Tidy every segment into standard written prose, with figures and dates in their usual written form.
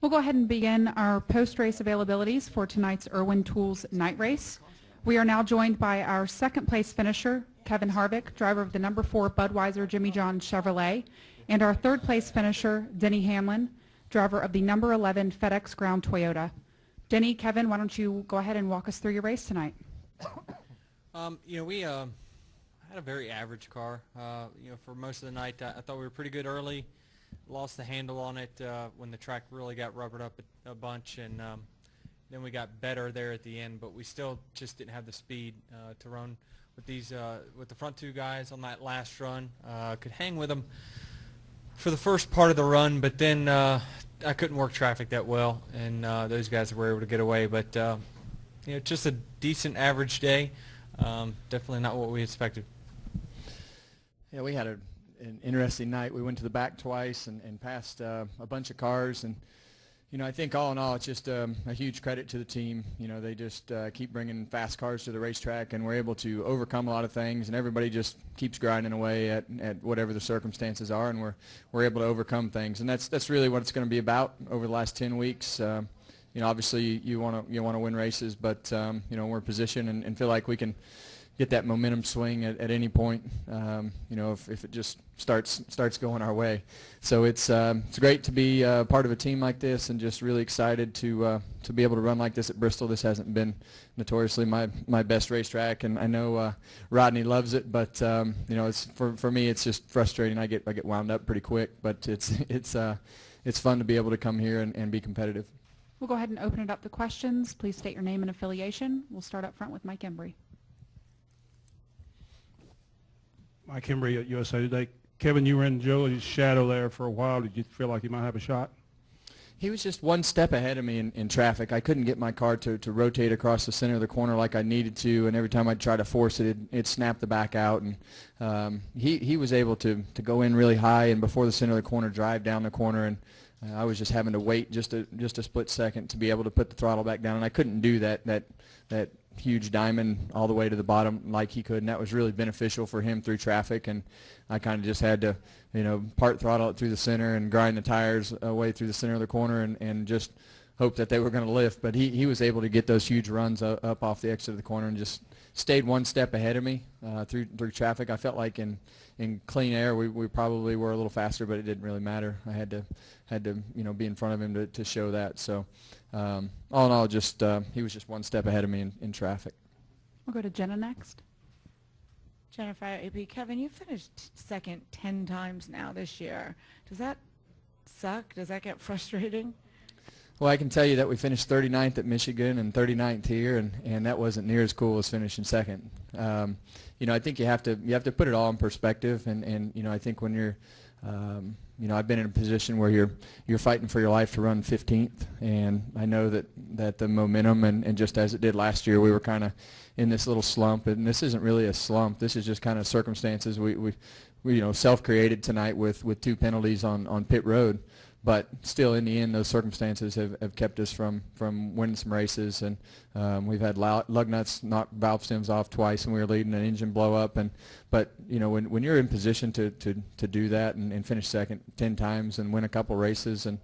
We'll go ahead and begin our post-race availabilities for tonight's Irwin Tools night race. We are now joined by our second place finisher, Kevin Harvick, driver of the number 4 Budweiser Jimmy John Chevrolet, and our third place finisher, Denny Hamlin, driver of the number 11 FedEx Ground Toyota. Denny, Kevin, why don't you go ahead and walk us through your race tonight? We had a very average car. For most of the night, I thought we were pretty good early. Lost the handle on it when the track really got rubbered up a bunch, and then we got better there at the end. But we still just didn't have the speed to run with these with the front two guys on that last run. Could hang with them for the first part of the run, but then I couldn't work traffic that well, and those guys were able to get away. But just a decent average day. Definitely not what we expected. Yeah, we had an interesting night. We went to the back twice and passed a bunch of cars, and I think all in all it's just a huge credit to the team. They just keep bringing fast cars to the racetrack, and we're able to overcome a lot of things, and everybody just keeps grinding away at whatever the circumstances are, and we're able to overcome things, and that's really what it's going to be about over the last 10 weeks. Obviously you want to win races, but we're in position and feel like we can get that momentum swing at any point, if it just starts going our way. So it's great to be part of a team like this, and just really excited to be able to run like this at Bristol. This hasn't been notoriously my best racetrack, and I know Rodney loves it, but it's for me it's just frustrating. I get wound up pretty quick, but it's fun to be able to come here and be competitive. We'll go ahead and open it up to questions. Please state your name and affiliation. We'll start up front with Mike Embry. Mike Embry at USA Today. Kevin, you were in Joey's shadow there for a while. Did you feel like you might have a shot? He was just one step ahead of me in traffic. I couldn't get my car to rotate across the center of the corner like I needed to, and every time I'd try to force it, it'd snap the back out. And he was able to go in really high and before the center of the corner, drive down the corner, and I was just having to wait just a split second to be able to put the throttle back down, and I couldn't do that huge diamond all the way to the bottom like he could, and that was really beneficial for him through traffic. And I kind of just had to part throttle it through the center and grind the tires away through the center of the corner and just hope that they were going to lift. But he was able to get those huge runs up off the exit of the corner and just stayed one step ahead of me through traffic. I felt like in clean air we probably were a little faster, but it didn't really matter. I had to be in front of him to show that. So all in all, just he was just one step ahead of me in traffic. We'll go to Jenna next. Jennifer, AP. Kevin, you finished second 10 times now this year. Does that suck? Does that get frustrating? Well, I can tell you that we finished 39th at Michigan and 39th here, and that wasn't near as cool as finishing second. I think you have to put it all in perspective, and I think when you're I've been in a position where you're fighting for your life to run 15th, and I know that the momentum and just as it did last year, we were kind of in this little slump, and this isn't really a slump. This is just kind of circumstances we self-created tonight with 2 penalties on pit road. But still, in the end, those circumstances have kept us from winning some races, and we've had lug nuts knock valve stems off twice, and we were leading an engine blow up. But when you're in position to do that and finish second 10 times and win a couple races, and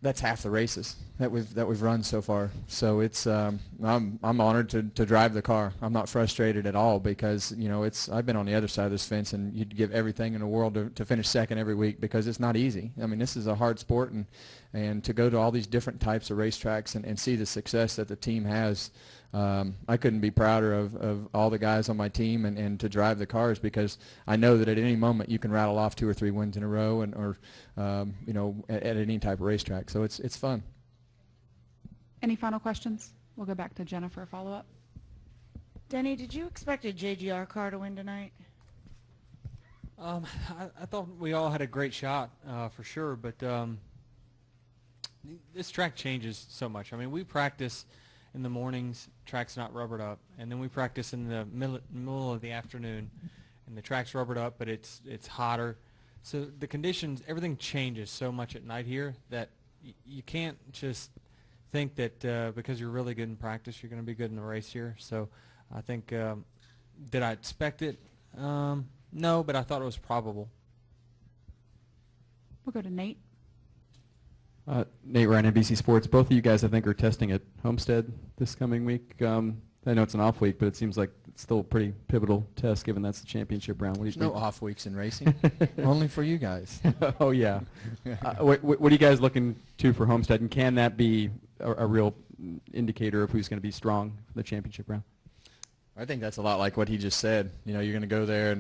that's half the races that we've run so far. So it's I'm honored to drive the car. I'm not frustrated at all because I've been on the other side of this fence, and you'd give everything in the world to finish second every week because it's not easy. I mean, this is a hard sport, and to go to all these different types of racetracks and see the success that the team has. I couldn't be prouder of all the guys on my team and to drive the cars because I know that at any moment you can rattle off 2 or 3 wins in a row or at any type of racetrack. So it's fun. Any final questions? We'll go back to Jenna for a follow-up. Denny, did you expect a JGR car to win tonight? I thought we all had a great shot for sure, but this track changes so much. I mean, we practice in the mornings, track's not rubbered up, and then we practice in the middle of the afternoon, and the track's rubbered up, but it's hotter. So the conditions, everything changes so much at night here that you can't just think that because you're really good in practice, you're going to be good in the race here. So I think, did I expect it? No, but I thought it was probable. We'll go to Nate. Nate Ryan, NBC Sports. Both of you guys, I think, are testing at Homestead this coming week. I know it's an off week, but it seems like it's still a pretty pivotal test, given that's the championship round. What do you There's think? no off weeks in racing. Only for you guys. Oh, yeah. What are you guys looking to for Homestead, and can that be a real indicator of who's going to be strong for the championship round? I think that's a lot like what he just said. You know, you're going to go there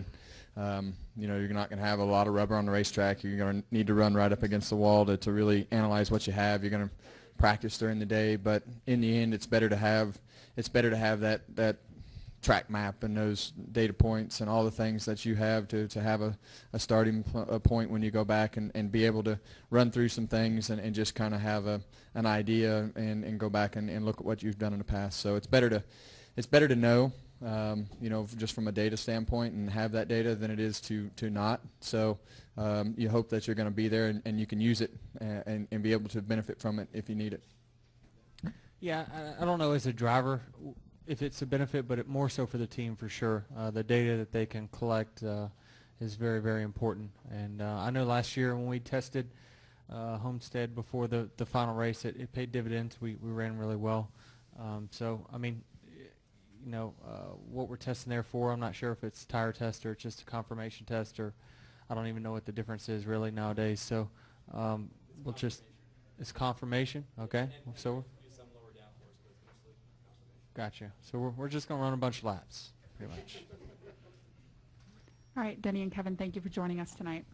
and, you know, you're not going to have a lot of rubber on the racetrack. You're going to need to run right up against the wall to really analyze what you have. You're going to practice during the day, but in the end, it's better to have that track map and those data points and all the things that you have to have a starting point when you go back and be able to run through some things and just kind of have an idea and go back and look at what you've done in the past. So it's better to know, you know, just from a data standpoint and have that data than it is to not. So you hope that you're going to be there and you can use it and be able to benefit from it if you need it. Yeah, I don't know as a driver if it's a benefit, but more so for the team for sure. The data that they can collect is very, very important. And I know last year when we tested Homestead before the final race, it paid dividends. We ran really well. So, I mean, you know, what we're testing there for, I'm not sure if it's tire test or it's just a confirmation test, or I don't even know what the difference is really nowadays. So we'll just, it's confirmation, okay? So gotcha. So we're just going to run a bunch of laps, pretty much. All right, Denny and Kevin, thank you for joining us tonight.